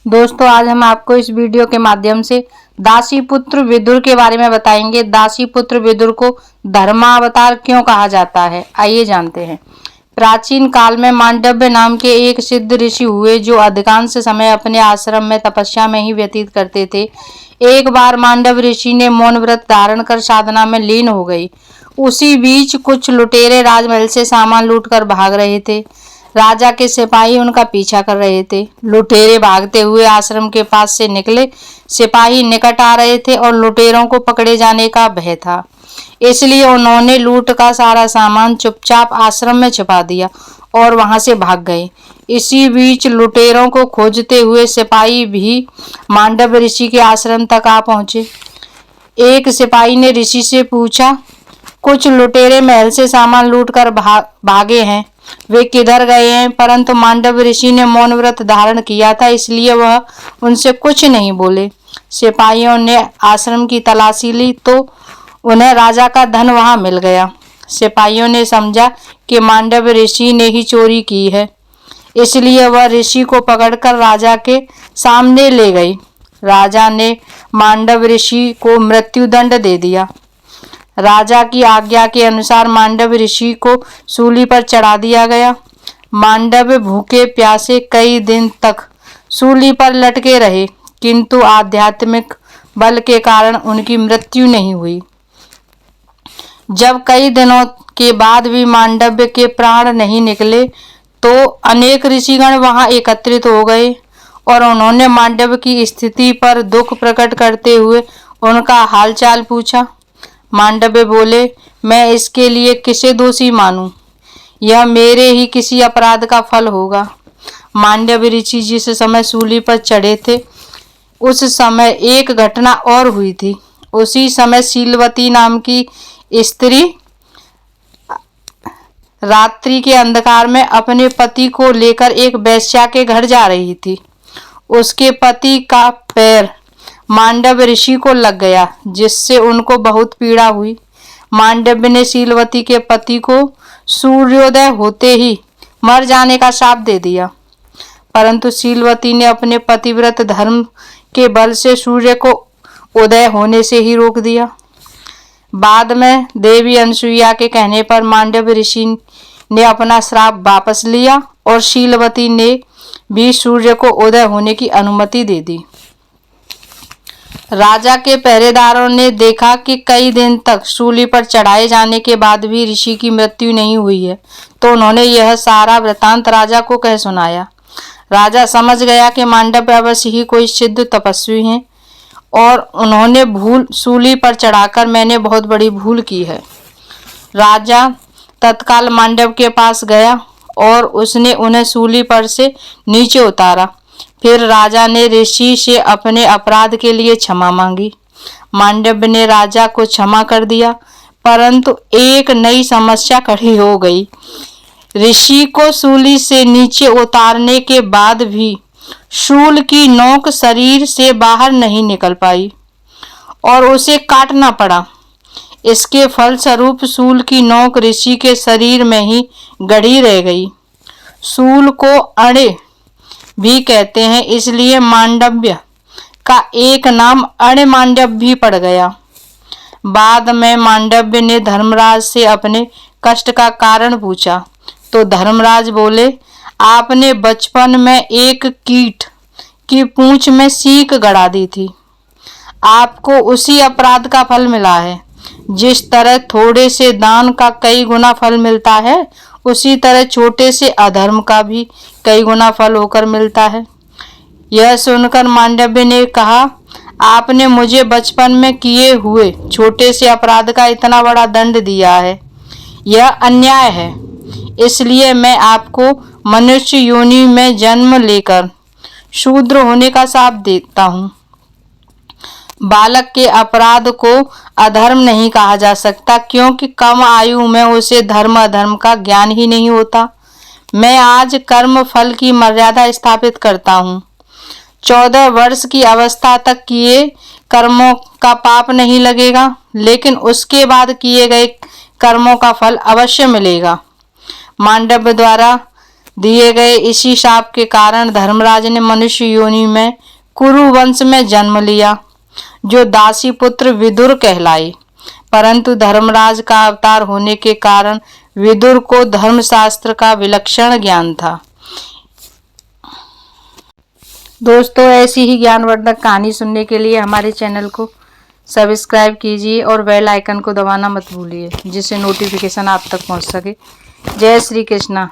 दोस्तों आज हम आपको इस वीडियो के माध्यम से दासीपुत्र विदुर के बारे में बताएंगे। दासीपुत्र विदुर को धर्मावतार क्यों कहा जाता है, आइए जानते हैं। प्राचीन काल में मांडव्य नाम के एक सिद्ध ऋषि हुए जो अधिकांश समय अपने आश्रम में तपस्या में ही व्यतीत करते थे। एक बार मांडव ऋषि ने मौन व्रत धारण कर साधना में लीन हो गई। उसी बीच कुछ लुटेरे राजमहल से सामान लूटकर भाग रहे थे। राजा के सिपाही उनका पीछा कर रहे थे। लुटेरे भागते हुए आश्रम के पास से निकले। सिपाही निकट आ रहे थे और लुटेरों को पकड़े जाने का भय था, इसलिए उन्होंने लूट का सारा सामान चुपचाप आश्रम में छिपा दिया और वहां से भाग गए। इसी बीच लुटेरों को खोजते हुए सिपाही भी मांडव ऋषि के आश्रम तक आ पहुंचे। एक सिपाही ने ऋषि से पूछा, कुछ लुटेरे महल से सामान लूटकर भागे हैं, वे किधर गए हैं? परंतु मांडव ऋषि ने मौन व्रत धारण किया था, इसलिए वह उनसे कुछ नहीं बोले। सिपाहियों ने आश्रम की तलाशी ली तो उन्हें राजा का धन वहां मिल गया। सिपाहियों ने समझा कि मांडव ऋषि ने ही चोरी की है, इसलिए वह ऋषि को पकड़कर राजा के सामने ले गई। राजा ने मांडव ऋषि को मृत्युदंड दे दिया। राजा की आज्ञा के अनुसार मांडव ऋषि को सूली पर चढ़ा दिया गया। मांडव भूखे प्यासे कई दिन तक सूली पर लटके रहे, किंतु आध्यात्मिक बल के कारण उनकी मृत्यु नहीं हुई। जब कई दिनों के बाद भी मांडव्य के प्राण नहीं निकले तो अनेक ऋषिगण वहां एकत्रित हो गए और उन्होंने मांडव की स्थिति पर दुख प्रकट करते हुए उनका हालचाल पूछा। मांडव्य बोले, मैं इसके लिए किसे दोषी मानूं? यह मेरे ही किसी अपराध का फल होगा। मांडव ऋषि जिस समय सूली पर चढ़े थे उस समय एक घटना और हुई थी। उसी समय शीलवती नाम की स्त्री रात्रि के अंधकार में अपने पति को लेकर एक वेश्या के घर जा रही थी। उसके पति का पैर मांडव ऋषि को लग गया, जिससे उनको बहुत पीड़ा हुई। मांडव्य ने शीलवती के पति को सूर्योदय होते ही मर जाने का शाप दे दिया, परंतु शीलवती ने अपने पतिव्रत धर्म के बल से सूर्य को उदय होने से ही रोक दिया। बाद में देवी अनसुईया के कहने पर मांडव ऋषि ने अपना श्राप वापस लिया और शीलवती ने भी सूर्य को उदय होने की अनुमति दे दी। राजा के पहरेदारों ने देखा कि कई दिन तक सूली पर चढ़ाए जाने के बाद भी ऋषि की मृत्यु नहीं हुई है, तो उन्होंने यह सारा वृतांत राजा को कह सुनाया। राजा समझ गया कि मांडव्य अवश्य ही कोई सिद्ध तपस्वी हैं और उन्होंने सूली पर चढ़ाकर मैंने बहुत बड़ी भूल की है। राजा तत्काल मांडव के पास गया और उसने उन्हें सूली पर से नीचे उतारा। फिर राजा ने ऋषि से अपने अपराध के लिए क्षमा मांगी। मांडव्य ने राजा को क्षमा कर दिया, परंतु एक नई समस्या खड़ी हो गई। ऋषि को सूली से नीचे उतारने के बाद भी शूल की नोक शरीर से बाहर नहीं निकल पाई और उसे काटना पड़ा। इसके फलस्वरूप शूल की नोक ऋषि के शरीर में ही गड़ी रह गई। शूल को अणे भी कहते हैं, इसलिए मांडव्य का एक नाम अणे मांडव भी पड़ गया। बाद में मांडव्य ने धर्मराज से अपने कष्ट का कारण पूछा तो धर्मराज बोले, आपने बचपन में एक कीट की पूंछ में सीक गड़ा दी थी, आपको उसी अपराध का फल मिला है। जिस तरह थोड़े से दान का कई गुना फल मिलता है, उसी तरह छोटे से अधर्म का भी कई गुना फल होकर मिलता है। यह सुनकर मांडव्य ने कहा, आपने मुझे बचपन में किए हुए छोटे से अपराध का इतना बड़ा दंड दिया है, यह अन्याय है। इसलिए मैं आपको मनुष्य योनि में जन्म लेकर शूद्र होने का शाप देता हूँ। बालक के अपराध को अधर्म नहीं कहा जा सकता, क्योंकि कम आयु में उसे धर्म अधर्म का ज्ञान ही नहीं होता। मैं आज कर्म फल की मर्यादा स्थापित करता हूँ। 14 वर्ष की अवस्था तक किए कर्मों का पाप नहीं लगेगा, लेकिन उसके बाद किए गए कर्मों का फल अवश्य मिलेगा। मांडव्य द्वारा दिए गए इसी शाप के कारण धर्मराज ने मनुष्य योनि में कुरु वंश में जन्म लिया, जो दासी पुत्र विदुर कहलाई। परंतु धर्मराज का अवतार होने के कारण विदुर को धर्मशास्त्र का विलक्षण ज्ञान था। दोस्तों, ऐसी ही ज्ञानवर्धक कहानी सुनने के लिए हमारे चैनल को सब्सक्राइब कीजिए और बेल आइकन को दबाना मत भूलिए, जिससे नोटिफिकेशन आप तक पहुंच सके। जय श्री कृष्णा।